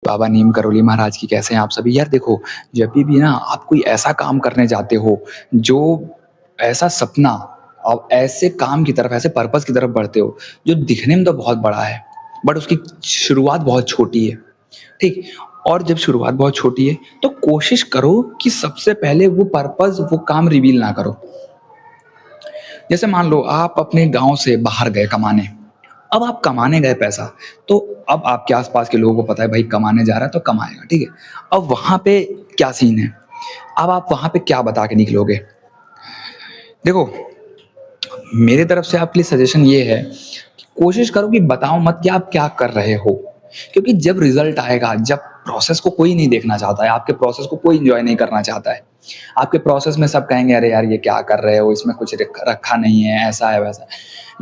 बाबा नीम करोली महाराज की कैसे हैं आप सभी? यार देखो, जब भी ना आप कोई ऐसा काम करने जाते हो, जो ऐसा सपना और ऐसे काम की तरफ, ऐसे पर्पज़ की तरफ बढ़ते हो, जो दिखने में तो बहुत बड़ा है, बट उसकी शुरुआत बहुत छोटी है, ठीक? और जब शुरुआत बहुत छोटी है, तो कोशिश करो कि सबसे पहले वो पर्पज़, वो काम रिवील ना करो। जैसे मान लो आप अपने गाँव से बाहर गए कमाने, अब आप कमाने गए पैसा, तो अब आपके आस-पास के लोगों को पता है भाई कमाने जा रहा है तो कमाएगा, ठीक है? अब वहाँ पे क्या सीन है? अब आप वहाँ पे क्या बता के निकलोगे? देखो, मेरे तरफ से आपके लिए सजेशन ये है कि कोशिश करो कि बताओ मत कि आप क्या कर रहे हो। क्योंकि जब रिज़ल्ट आएगा, जब प्रोसेस को कोई नहीं देखना चाहता है, आपके प्रोसेस को कोई एन्जॉय नहीं करना चाहता है। आपके प्रोसेस में सब कहेंगे, "अरे यार, ये क्या कर रहे हो? इसमें कुछ रखा नहीं है, ऐसा है, वैसा है।"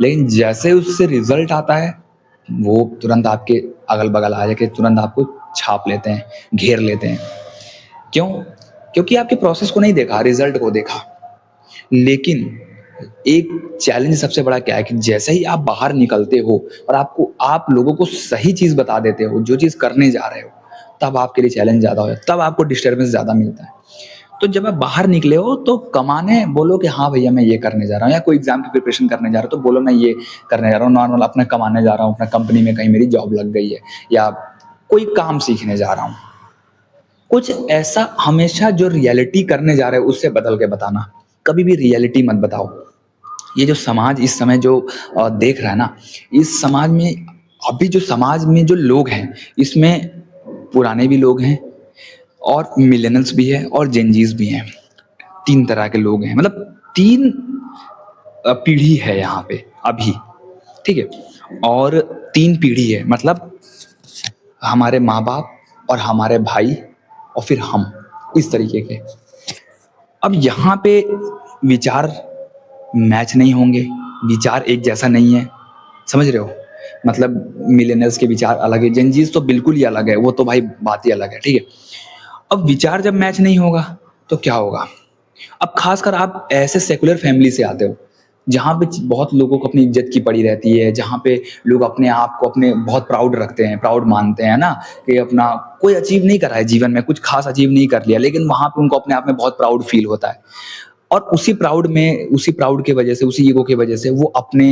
लेकिन जैसे उससे रिज़ल्ट आता है, वो तुरंत आपके अगल-बगल आ जाके तुरंत आपको छाप लेते हैं, घेर लेते हैं। क्यों? क्योंकि आपके प्रोसेस को नहीं देखा, रिज़ल्ट को देखा। लेकिन एक चैलेंज सबसे बड़ा क्या है कि जैसे ही आप बाहर निकलते हो और आप लोगों को सही चीज़ बता देते हो, जो चीज़ करने जा रहे हो, तब आपके लिए चैलेंज ज़्यादा हो जाता है, तब आपको डिस्टर्बेंस ज़्यादा मिलता है। तो जब आप बाहर निकले हो तो कमाने बोलो कि हाँ भैया मैं ये करने जा रहा हूँ, या कोई एग्ज़ाम की प्रिपरेशन करने जा रहा हूँ तो बोलो मैं ये करने जा रहा हूँ, नॉर्मल अपना कमाने जा रहा हूँ, अपना कंपनी में कहीं मेरी जॉब लग गई है, या कोई काम सीखने जा रहा हूँ। कुछ ऐसा हमेशा जो रियलिटी करने जा रहे हो उससे बदल के बताना। कभी भी रियलिटी मत बताओ। ये जो समाज इस समय जो देख रहा है ना, इस समाज में, अभी जो समाज में जो लोग हैं, इसमें पुराने भी लोग हैं और मिलेनियल्स भी हैं और जेनज़ीज़ भी हैं। 3 तरह के लोग हैं, मतलब 3 पीढ़ी है यहाँ पे अभी, ठीक है? और 3 पीढ़ी है, मतलब हमारे माँ-बाप और हमारे भाई और फिर हम, इस तरीके के। अब यहाँ पे विचार मैच नहीं होंगे, विचार एक जैसा नहीं है, समझ रहे हो? मतलब मिलेनियल्स के विचार अलग है, जेनज़ीज़ तो बिल्कुल ही अलग है, वो तो भाई बात ही अलग है, ठीक है? अब विचार जब मैच नहीं होगा, तो क्या होगा? अब खासकर आप ऐसे सेक्युलर फैमिली से आते हो, जहाँ पे बहुत लोगों को अपनी इज्जत की पड़ी रहती है, जहाँ पे लोग अपने आप को अपने बहुत प्राउड रखते हैं, प्राउड मानते हैं ना, कि अपना कोई अचीव नहीं करा है जीवन में, कुछ खास अचीव नहीं कर लिया, लेकिन वहाँ पे उनको अपने आप में बहुत प्राउड फील होता है। और उसी प्राउड की वजह से, उसी ईगो की वजह से वो अपने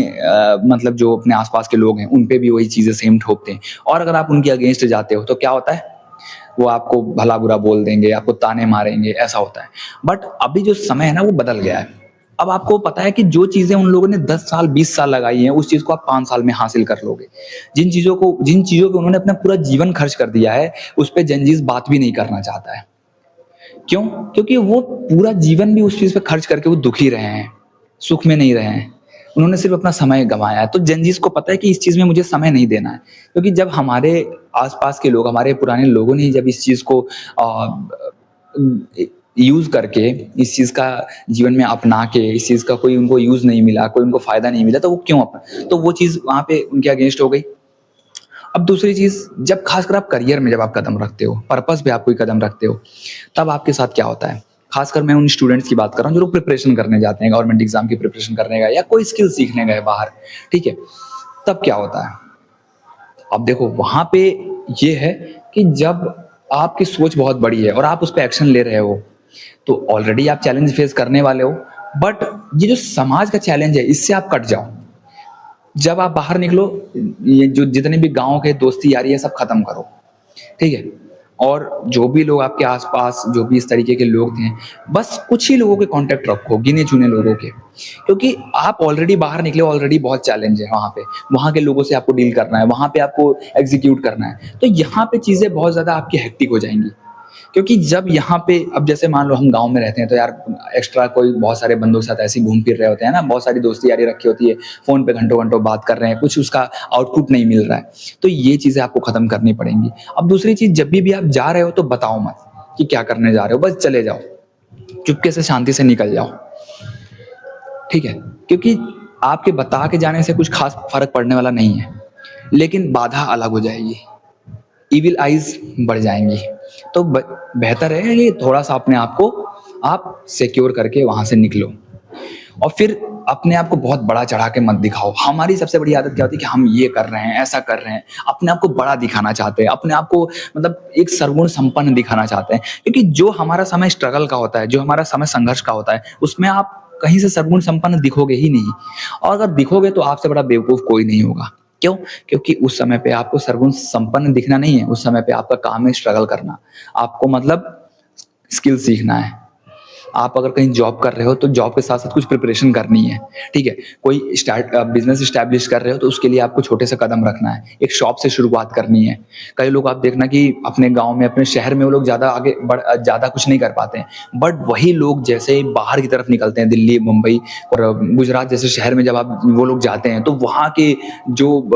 मतलब जो अपने आस-पास के लोग हैं, उन पे भी वही चीज़ें सेम थोपते हैं। और अगर आप उनके अगेंस्ट जाते हो, तो क्या होता है? वो आपको भला-बुरा बोल देंगे, आपको ताने मारेंगे, ऐसा होता है। बट अभी जो समय है ना, वो बदल गया है। अब आपको पता है कि जो चीज़ें उन लोगों ने 10 साल, 20 साल लगाई हैं, उस चीज़ को आप 5 साल में हासिल कर लोगे। जिन चीज़ों पे उन्होंने अपना पूरा जीवन खर्च कर दिया है, उस पे जेनज़ीज़ बात भी नहीं करना चाहता है। क्यों? क्योंकि वो पूरा जीवन भी उस चीज़ पे खर्च करके वो दुखी रहे हैं, सुख में नहीं रहे हैं। उन्होंने सिर्फ़ अपना समय गँवाया है। तो जेनज़ीज़ को पता है कि इस चीज़ में मुझे समय नहीं देना है। क्योंकि जब हमारे आस-पास के लोग, हमारे पुराने लोगों ने ही जब इस चीज़ को यूज़ करके, इस चीज़ का जीवन में अपना के, इस चीज़ का कोई उनको यूज़ नहीं मिला, कोई उनको फ़ायदा नहीं मिला, तो वो क्यों तो वो चीज़ वहाँ पे उनके अगेंस्ट हो गई। अब दूसरी चीज़, जब खासकर आप करियर में जब आप कदम रखते हो, पर्पस पे आप कोई कदम रखते हो, तब आपके साथ क्या होता है? खासकर मैं उन स्टूडेंट्स की बात कर रहा हूँ जो लोग प्रिपरेशन करने जाते हैं, गवर्नमेंट एग्ज़ाम की प्रिपरेशन करने गए या कोई स्किल सीखने गए बाहर, ठीक है? तब क्या होता है? अब देखो वहाँ पे ये है कि जब आपकी सोच बहुत बड़ी है और आप उस पे एक्शन ले रहे हो, तो ऑलरेडी आप चैलेंज फेस करने वाले हो, बट ये जो समाज का चैलेंज है, इससे आप कट जाओ। जब आप बाहर निकलो, ये जो जितने भी गाँव के दोस्ती यारी है सब खत्म करो, ठीक है? और जो भी लोग आपके आस-पास, जो भी इस तरीके के लोग हैं, बस कुछ ही लोगों के कॉन्टैक्ट रखो, गिने-चुने लोगों के। क्योंकि आप ऑलरेडी बाहर निकले हो, ऑलरेडी बहुत चैलेंज है वहाँ पे। वहाँ के लोगों से आपको डील करना है, वहाँ पे आपको एग्ज़ीक्यूट करना है। तो यहाँ पे चीज़ें बहुत ज़्यादा आपकी हेक्टिक हो जाएँगी। क्योंकि जब यहाँ पे, अब जैसे मान लो हम गाँव में रहते हैं, तो यार एक्स्ट्रा कोई बहुत सारे बंदों के साथ ऐसे ही घूम फिर रहे होते हैं ना, बहुत सारी दोस्ती यारी रखी होती है, फ़ोन पे घंटों-घंटों बात कर रहे हैं, कुछ उसका आउटपुट नहीं मिल रहा है। तो ये चीज़ें आपको ख़त्म करनी पड़ेंगी। अब दूसरी चीज़, जब भी आप जा रहे हो तो बताओ मत कि क्या करने जा रहे हो, बस चले जाओ। चुपके से शांति से निकल जाओ, ठीक है? क्योंकि आपके बता के जाने से कुछ ख़ास फ़र्क पड़ने वाला नहीं है, लेकिन बाधा अलग हो जाएगी। इविल आइज़ बढ़ जाएँगी। तो ब बेहतर है कि थोड़ा-सा अपने आप को आप सिक्योर करके वहाँ से निकलो। और फिर अपने आप को बहुत बड़ा चढ़ा के मत दिखाओ। हमारी सबसे बड़ी आदत क्या होती है कि हम ये कर रहे हैं, ऐसा कर रहे हैं, अपने आप को बड़ा दिखाना चाहते हैं, अपने आप को मतलब एक सर्वगुण संपन्न दिखाना चाहते हैं। क्योंकि जो हमारा समय स्ट्रगल का होता है, जो हमारा समय संघर्ष का होता है, उसमें आप कहीं से सर्वगुण संपन्न दिखोगे ही नहीं। और अगर दिखोगे तो आपसे बड़ा बेवकूफ़ कोई नहीं होगा। क्यों? क्योंकि उस समय पे आपको सर्वगुण संपन्न दिखना नहीं है, उस समय पे आपका काम है स्ट्रगल करना। आपको मतलब स्किल सीखना है। आप अगर कहीं जॉब कर रहे हो तो जॉब के साथ-साथ कुछ प्रिपरेशन करनी है, ठीक है? कोई बिज़नेस एस्टैब्लिश कर रहे हो तो उसके लिए आपको छोटे से कदम रखना है। एक शॉप से शुरुआत करनी है। कई लोग आप देखना कि अपने गाँव में, अपने शहर में वो लोग ज़्यादा कुछ नहीं कर पाते हैं। बट वही लोग जैसे ही बाहर की तरफ निकलते हैं, दिल्ली, मुंबई और गुजरात जैसे शहर में जब वो लोग जाते हैं तो वहाँ के जो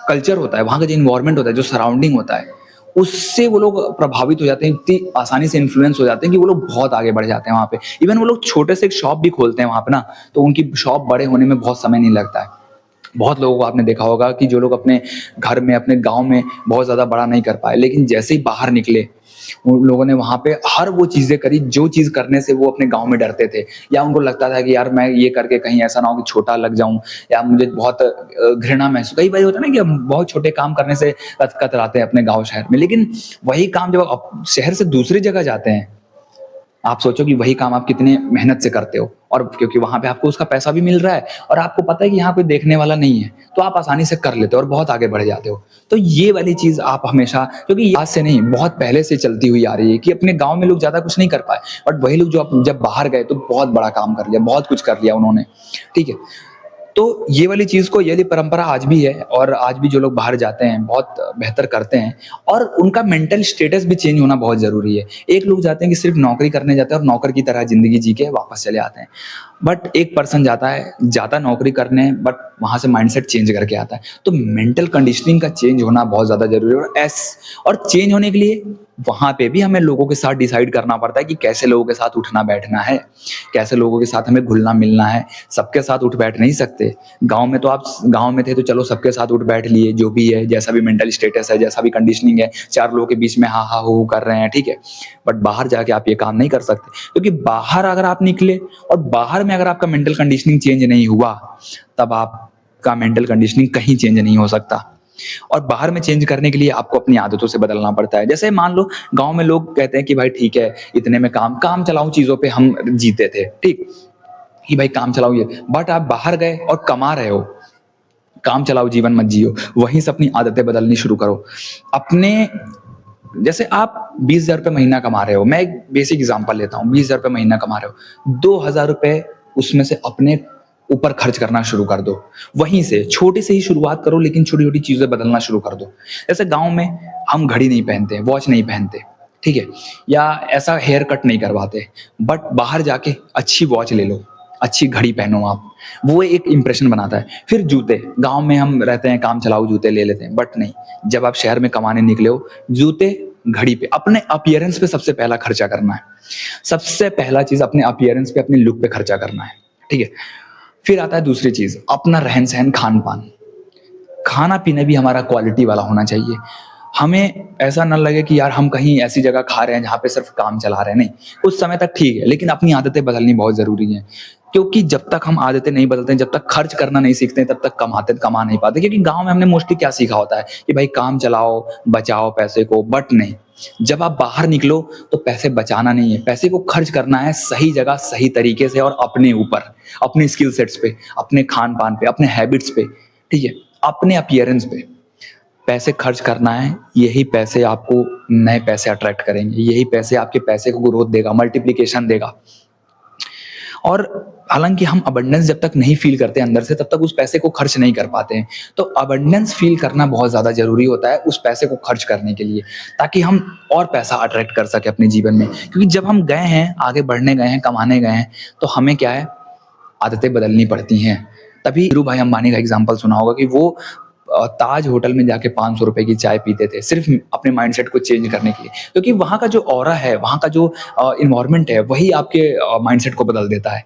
कल्चर होता है, वहाँ का जो एनवायरनमेंट होता है, जो सराउंडिंग होता है, उससे वो लोग प्रभावित हो जाते हैं, इतनी आसानी से इन्फ्लुएंस हो जाते हैं कि वो लोग बहुत आगे बढ़ जाते हैं वहाँ पे। इवन वो लोग छोटे से एक शॉप भी खोलते हैं वहाँ पे ना, तो उनकी शॉप बड़े होने में बहुत समय नहीं लगता है। बहुत लोगों को आपने देखा होगा कि जो लोग अपने घर में, अपने गाँव में बहुत ज़्यादा बड़ा नहीं कर पाए, लेकिन जैसे ही बाहर निकले, उन लोगों ने वहाँ पे हर वो चीज़ें करी, जो चीज़ करने से वो अपने गाँव में डरते थे। या उनको लगता था कि यार मैं ये करके कहीं ऐसा ना हो कि छोटा लग जाऊँ, या मुझे बहुत घृणा महसूस, कई बार होता है ना कि हम बहुत छोटे काम करने से कतराते हैं अपने गाँव शहर में। लेकिन वही काम जब आप शहर से दूसरी जगह जाते हैं, आप सोचो कि वही काम आप कितने मेहनत से करते हो, और क्योंकि वहाँ पे आपको उसका पैसा भी मिल रहा है और आपको पता है कि यहाँ कोई देखने वाला नहीं है, तो आप आसानी से कर लेते हो और बहुत आगे बढ़ जाते हो। तो ये वाली चीज़ आप हमेशा, क्योंकि आज से नहीं, बहुत पहले से चलती हुई आ रही है कि अपने गाँव में लोग ज़्यादा कुछ नहीं कर पाए, बट वही लोग जो जब बाहर गए तो बहुत बड़ा काम कर लिया, बहुत कुछ कर लिया उन्होंने, ठीक है? तो ये वाली चीज़ को, ये वाली परंपरा आज भी है, और आज भी जो लोग बाहर जाते हैं बहुत बेहतर करते हैं, और उनका मेंटल स्टेटस भी चेंज होना बहुत ज़रूरी है। एक लोग जाते हैं कि सिर्फ़ नौकरी करने जाते हैं और नौकर की तरह ज़िंदगी जी के वापस चले आते हैं। बट एक पर्सन जाता है नौकरी करने, बट वहाँ से माइंडसेट चेंज करके आता है। तो मेंटल कंडीशनिंग का चेंज होना बहुत ज़्यादा ज़रूरी है, और चेंज होने के लिए वहाँ पे भी हमें लोगों के साथ डिसाइड करना पड़ता है कि कैसे लोगों के साथ उठना-बैठना है, कैसे लोगों के साथ हमें घुलना-मिलना है। सबके साथ उठ-बैठ नहीं सकते। गाँव में तो आप गाँव में थे तो चलो सबके साथ उठ-बैठ लिए, जो भी है, जैसा भी मेंटल स्टेटस है, जैसा भी कंडीशनिंग है, 4 लोगों के बीच में हाँ, हाँ, हू, हू कर रहे हैं, ठीक है। बट बाहर जाके आप ये काम नहीं कर सकते, क्योंकि बाहर अगर आप निकले और बाहर में अगर आपका मेंटल कंडीशनिंग चेंज नहीं हुआ, तब आपका मेंटल कंडीशनिंग कहीं चेंज नहीं हो सकता। और बाहर में चेंज करने के लिए आपको अपनी आदतों से बदलना पड़ता है। जैसे मान लो गाँव में लोग कहते हैं कि भाई ठीक है, इतने में काम चलाऊ चीज़ों पे हम जीते थे, ठीक? कि भाई काम चलाओ ये, बट आप बाहर गए और कमा रहे हो, काम चलाओ जीवन मत जियो, वहीं से अपनी आदतें बदलनी शुरू करो। अपने जैसे आप 20,000 रुपए महीना कमा रहे हो, मैं एक बेसिक एग्जांपल लेता हूँ, 20,000 रुपए महीना कमा रहे हो, 2,000 रुपए उसमें से अपने ऊपर खर्च करना शुरू कर दो। वहीं से छोटे से ही शुरुआत करो, लेकिन छोटी-छोटी चीज़ें बदलना शुरू कर दो। जैसे गाँव में हम घड़ी नहीं पहनते, वॉच नहीं पहनते, ठीक है? या ऐसा हेयर कट नहीं करवाते, बट बाहर जाके अच्छी वॉच ले लो, अच्छी घड़ी पहनो आप, वो एक इंप्रेशन बनाता है। फिर जूते, गाँव में हम रहते हैं, काम चलाऊ जूते ले लेते हैं, बट नहीं, जब आप शहर में कमाने निकले हो, जूते, घड़ी पे, अपने अपीयरेंस पे सबसे पहला खर्चा करना है। सबसे पहला चीज़ अपने अपीयरेंस पे, अपने लुक पे खर्चा करना है, ठीक है? फिर आता है दूसरी चीज़, अपना रहन-सहन, खान-पान। खाना-पीना भी हमारा क्वालिटी वाला होना चाहिए। हमें ऐसा ना लगे कि यार हम कहीं ऐसी जगह खा रहे हैं जहाँ पे सिर्फ़ काम चला रहे हैं, नहीं। कुछ समय तक ठीक है, लेकिन अपनी आदतें बदलनी बहुत ज़रूरी हैं। क्योंकि जब तक हम आदतें नहीं बदलते हैं, जब तक खर्च करना नहीं सीखते हैं, तब तक कमा नहीं पाते। क्योंकि गाँव में हमने मोस्टली क्या सीखा होता है कि भाई काम चलाओ, बचाओ पैसे को, बट नहीं। जब आप बाहर निकलो तो पैसे बचाना नहीं है, पैसे को खर्च करना है सही जगह, सही तरीके से, और अपने ऊपर, अपने स्किल सेट्स पे, अपने खान-पान पे, अपने हैबिट्स पे, ठीक है? अपने अपीयरेंस पे। पैसे खर्च करना है, यही पैसे आपको नए पैसे अट्रैक्ट करेंगे, यही पैसे आपके पैसे को ग्रोथ देगा, मल्टीप्लिकेशन देगा। और हालाँकि हम अबंडेंस जब तक नहीं फ़ील करते अंदर से, तब तक उस पैसे को खर्च नहीं कर पाते हैं। तो अबंडेंस फ़ील करना बहुत ज़्यादा ज़रूरी होता है उस पैसे को खर्च करने के लिए, ताकि हम और पैसा अट्रैक्ट कर सकें अपने जीवन में। क्योंकि जब हम गए हैं, आगे बढ़ने गए हैं, कमाने गए हैं, तो हमें क्या है, आदतें बदलनी पड़ती हैं। तभी धीरू भाई अंबानी का एग्ज़ाम्पल सुना होगा कि वो ताज होटल में जाके ₹500 की चाय पीते थे, सिर्फ़ अपने माइंडसेट को चेंज करने के लिए। क्योंकि वहाँ का जो ऑरा है, वहाँ का जो एनवायरनमेंट है, वही आपके माइंडसेट को बदल देता है।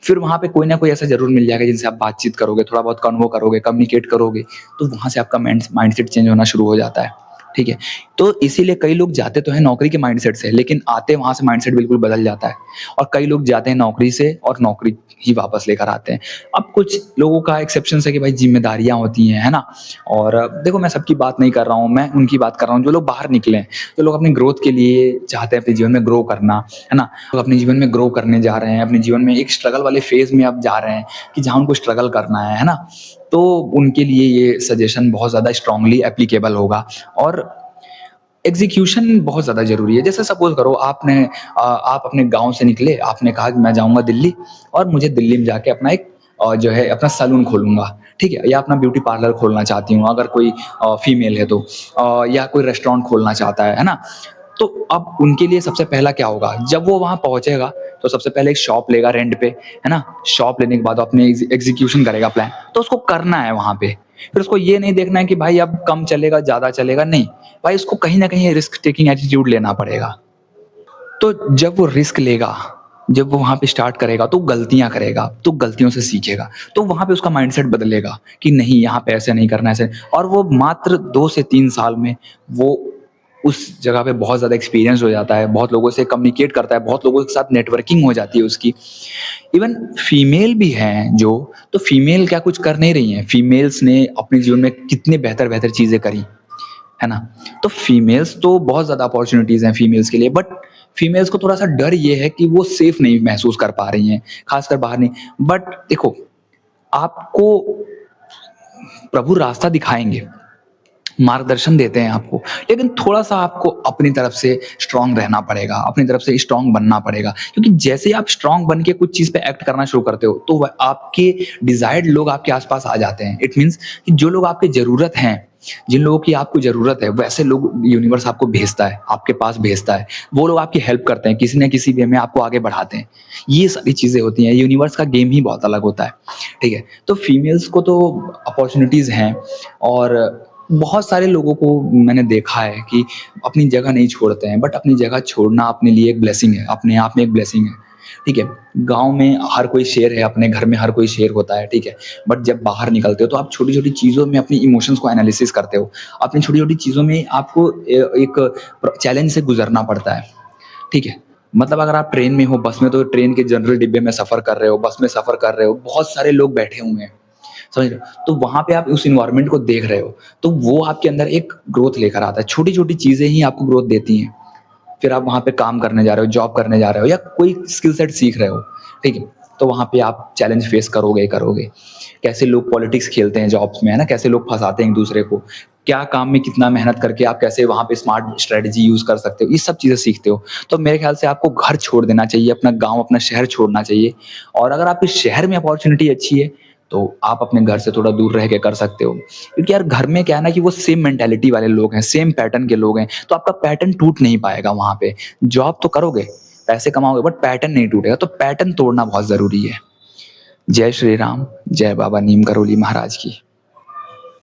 फिर वहाँ पे कोई ना कोई ऐसा ज़रूर मिल जाएगा जिनसे आप बातचीत करोगे, थोड़ा बहुत कन्वो करोगे, कम्युनिकेट करोगे, तो वहाँ से आपका माइंडसेट चेंज होना शुरू हो जाता है, ठीक है? तो इसीलिए कई लोग जाते तो हैं नौकरी के माइंडसेट से, लेकिन आते वहाँ से माइंडसेट बिल्कुल बदल जाता है। और कई लोग जाते हैं नौकरी से और नौकरी ही वापस लेकर आते हैं। अब कुछ लोगों का एक्सेप्शंस है कि भाई ज़िम्मेदारियाँ होती हैं, है ना? और देखो मैं सबकी बात नहीं कर रहा हूँ, मैं उनकी बात कर रहा हूँ जो लोग बाहर निकले हैं, जो लोग अपनी ग्रोथ के लिए चाहते हैं अपने जीवन में ग्रो करना, है ना? लोग अपने जीवन में ग्रो करने जा रहे हैं, अपने जीवन में एक स्ट्रगल वाले फ़ेज़ में अब जा रहे हैं कि जहाँ उनको स्ट्रगल करना है ना? तो उनके लिए ये सजेशन बहुत ज़्यादा स्ट्रांगली एप्लीकेबल होगा। और एग्ज़ीक्यूशन बहुत ज़्यादा ज़रूरी है। जैसे सपोज़ करो आप अपने गाँव से निकले, आपने कहा कि मैं जाऊँगा दिल्ली और मुझे दिल्ली में जाके अपना एक जो है अपना सैलून खोलूँगा, ठीक है? या अपना ब्यूटी पार्लर खोलना चाहती हूँ अगर कोई फीमेल है तो या कोई रेस्टोरेंट खोलना चाहता है ना? तो अब उनके लिए सबसे पहला क्या होगा, जब वो वहाँ पहुँचेगा तो सबसे पहले एक शॉप लेगा रेंट पे, है ना? शॉप लेने के बाद वो अपने एग्ज़ीक्यूशन करेगा प्लान, तो उसको करना है वहाँ पे। फिर उसको ये नहीं देखना है कि भाई अब कम चलेगा, ज़्यादा चलेगा, नहीं। भाई उसको कहीं न कहीं रिस्क टेकिंग एटीट्यूड लेना पड़ेगा। तो जब वो रिस्क लेगा, जब वो वहाँ पे स्टार्ट करेगा तो गलतियाँ करेगा, तो गलतियों से सीखेगा। तो वहाँ पे उसका माइंडसेट बदलेगा कि नहीं यहाँ पे ऐसे नहीं करना है, ऐसे और वो मात्र 2 से 3 साल में वो उस जगह पे बहुत ज़्यादा एक्सपीरियंस हो जाता है, बहुत लोगों से कम्युनिकेट करता है, बहुत लोगों के साथ नेटवर्किंग हो जाती है उसकी। इवन फीमेल भी हैं जो, तो फीमेल क्या कुछ कर नहीं रही हैं, फीमेल्स ने अपने जीवन में कितनी बेहतर-बेहतर चीज़ें करी। है ना? तो फीमेल्स तो बहुत ज़्यादा अपॉर्च्युनिटीज़ हैं फीमेल्स के लिए, बट फीमेल्स को थोड़ा-सा डर ये है कि वो सेफ नहीं महसूस कर पा रही हैं, खासकर बाहर नहीं। बट देखो, आपको प्रभु रास्ता दिखाएँगे, मार्गदर्शन देते हैं आपको, लेकिन थोड़ा-सा आपको अपनी तरफ से स्ट्रॉन्ग रहना पड़ेगा, अपनी तरफ से स्ट्रॉन्ग बनना पड़ेगा। क्योंकि जैसे ही आप स्ट्रॉन्ग बन के कुछ चीज़ पे एक्ट करना शुरू करते हो, तो वह आपके डिज़ायर्ड लोग आपके आस-पास आ जाते हैं। इट मीन्स कि जो लोग आपकी ज़रूरत हैं, जिन लोगों की आपको ज़रूरत है, वैसे लोग यूनिवर्स आपको भेजता है, आपके पास भेजता है। वो लोग आपकी हेल्प करते हैं, किसी न किसी वे में आपको आगे बढ़ाते हैं। ये सारी चीज़ें होती हैं, यूनिवर्स का गेम ही बहुत अलग होता है, ठीक है? तो फीमेल्स को तो अपॉर्च्युनिटीज़ हैं और बहुत सारे लोगों को मैंने देखा है कि अपनी जगह नहीं छोड़ते हैं, बट अपनी जगह छोड़ना अपने लिए एक ब्लेसिंग है, अपने आप में एक ब्लेसिंग है, ठीक है? गाँव में हर कोई शेर है, अपने घर में हर कोई शेर होता है, ठीक है? बट जब बाहर निकलते हो तो आप छोटी-छोटी चीज़ों में अपनी इमोशंस को एनालिसिस करते हो। अपनी छोटी-छोटी चीज़ों में आपको एक चैलेंज से गुज़रना पड़ता है, ठीक है? मतलब अगर आप ट्रेन में हो, बस में तो ट्रेन के जनरल डिब्बे में सफ़र कर रहे हो, बस में सफ़र कर रहे हो, बहुत सारे लोग बैठे हुए हैं। समझ रहे हो? तो वहाँ पे आप उस एनवायरनमेंट को देख रहे हो, तो वो आपके अंदर एक ग्रोथ लेकर आता है। छोटी-छोटी चीज़ें ही आपको ग्रोथ देती हैं। फिर आप वहाँ पे काम करने जा रहे हो, जॉब करने जा रहे हो या कोई स्किल सेट सीख रहे हो, ठीक है? तो वहाँ पे आप चैलेंज फेस करोगे ही करोगे। कैसे लोग पॉलिटिक्स खेलते हैं जॉब्स में, है ना? कैसे लोग फँसाते हैं एक-दूसरे को। क्या काम में कितना मेहनत करके आप कैसे वहाँ पे स्मार्ट स्ट्रैटेजी यूज़ कर सकते हो, ये सब चीज़ें सीखते हो। तो मेरे ख्याल से आपको घर छोड़ देना चाहिए, अपना गाँव, अपना शहर छोड़ना चाहिए और अगर आपके शहर में अपॉर्च्युनिटी अच्छी है, तो आप अपने घर से थोड़ा दूर रह के कर सकते हो। क्योंकि यार घर में क्या है ना कि वो सेम मेंटालिटी वाले लोग हैं, सेम पैटर्न के लोग हैं, तो आपका पैटर्न टूट नहीं पाएगा वहाँ पे। जॉब तो करोगे, पैसे कमाओगे बट पैटर्न नहीं टूटेगा, तो पैटर्न तोड़ना बहुत ज़रूरी है। जय श्री राम, जय बाबा नीम करोली महाराज की।